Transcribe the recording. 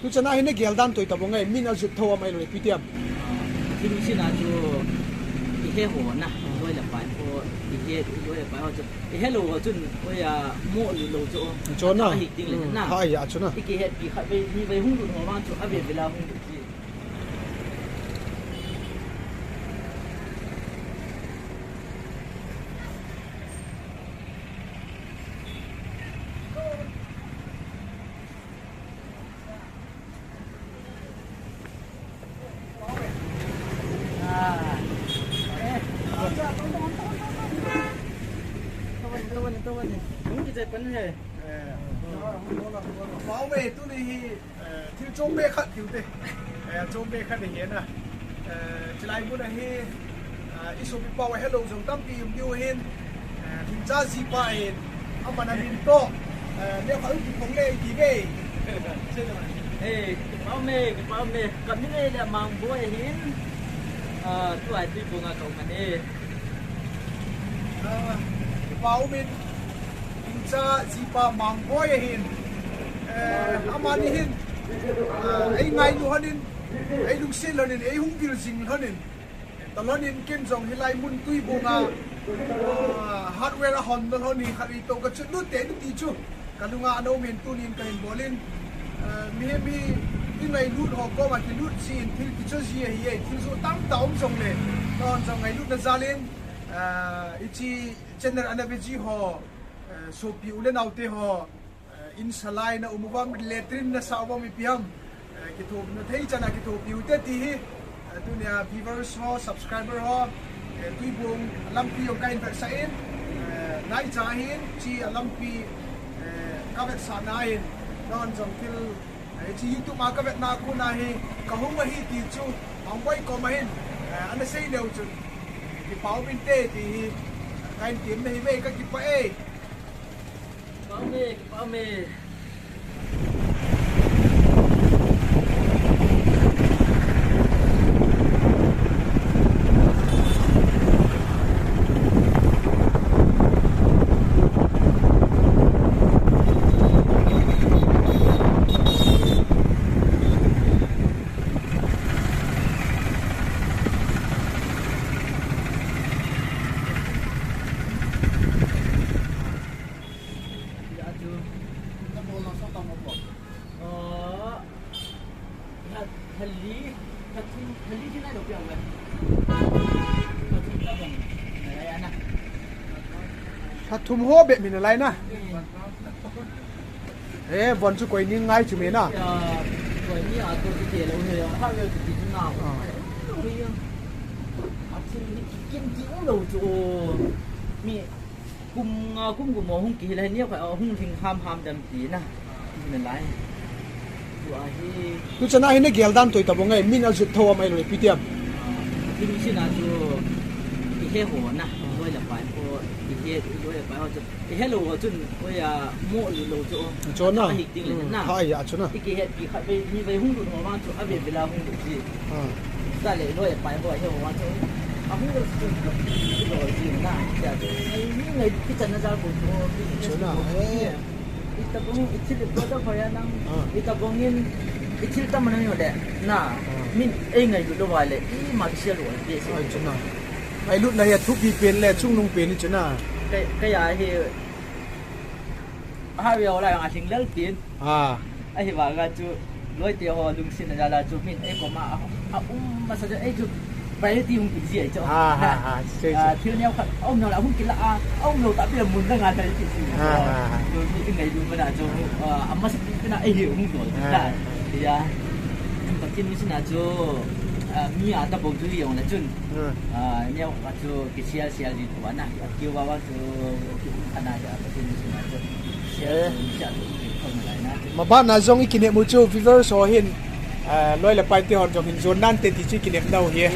tu chana hin geldan Tuibong'A min al jut thaw mai lo pitiamที่นี่สินะจูอีเฮโหนะด้วยละไปโออีเฮด้วยละไปโอจูอีเฮโลจุนโอยาโมลุโลจูจนนะอีกติงเลยนะใช่อะจนนะอีกเฮปีขับไปมีไปหุ่นดุหัวบ้านจูอับเวลาหุ่นดุจีตัวนี้มึงจะเจ็บกันเหรอbảo vệ tu này thiếu trông bê khát thiếu thế trông bê khát để hiện à chỉ lại muốn là he ít số bị bảo vệ hello dùng tâm kỳ dùng hen Lhingcha Jipa hen ông bạn mình to nếu phải chụp phóng lên thì cái cái bao mê cầm những cái là Mangboi hen tuổi Tuibong'A cậu mà đi bảo vệ Lhingcha Jipa Mangboi hen amani hin ai ngai nu hanin ai lung sil hanin ai hung bil jing hanin talonin ken jong hilai mun Tuibong'A hardware hon dal honi khari to ka chu te ti chu kalunga no men tunin kain bolin mi ngai lut ho ko ma ki lut sin thil ki chu ji hi thil so tam taum jong le ton jong ngai lut na zalin ichi channel anabeji ho so pi ulen autte ho in salai na umuwam letrin na sawa mi piam kithob na thei chana kithob piute ti hi dunia viewers ho subscriber ho Tuibong'A lampi yong kain per sain nai chahin chi lampi kavet sanain non jong kil chi youtube ma kavet na ku na hi kahung ma hi ti chu Mangboi ko ma hin ana sei leu chu ki pau bin te ti hi kain tim na hi ve ka ki pa e bao mê Haliที่ไหนดอกเบี้ยกันถ้าทุ่มหัวเบ็ดมีอะไรนะวันชุกวยนี่ง่ายจุ่มนะกวยนี่ตัวที่เจ๋อเราเนี่ยถ้าเราจะกินน้ำกินจิ้งเราจูมีกุ้งมองหุ้งกี่อะไรเนี่ยก็เอาหุ้งทิ้งห้ามดำจีนะเป็นไรtu chana hin geldan Tuibong'A min al jut thaw mai lo pitiamที่นี่สินะจูอีเฮโหนะด้วยละไปโออีเฮด้วยละไปโอจูอีเฮโลจุนโอยาโมลุโลจูจนนะอีกติงเลยนะใช่อะจนนะอีกเฮปีขับไปมีไปหุ่นดุหัวบ้านจูอับเวลาหุ่นดุจีได้เลยด้วยไปโอเฮโหว่าจูอาหุ่นดุจีโลจีนะแต่ไอ้นี่ไงที่จันทร์จะบุญโอจนนะTuibong'A itil produk kaya nang Tuibong'in itil ta man yo de na min ai ngai lu wale I martial lo de se ai chuna ai lut na ya thu pi pen le chung nung pen ni chuna kaya hi ha wi ola yang asing lel tin ai ba ga chu loi te ho lung sin na la chu min ai ko ma ma sa ai chu phải đi hung gì vậy cho thiếu nhau khát ông nào là hung kia là ông nào tại bây giờ muốn ra ngàn thấy cái gì rồi cái ngày luôn là cho amma sẽ cái nào ai hiểu hung rồi thì còn trên như thế nào cho mi à ta bầu chú dùng là chun nhau cho cái xe gì của anh kêu vào cho anh này ở trên như thế nào cho xe không lại nè mà bạn nào dùng cái kỷ niệm một chút viewers so hin lôi là bài tiêu hòn trong hình zone nan tên thì chỉ kỷ niệm đâu nhỉ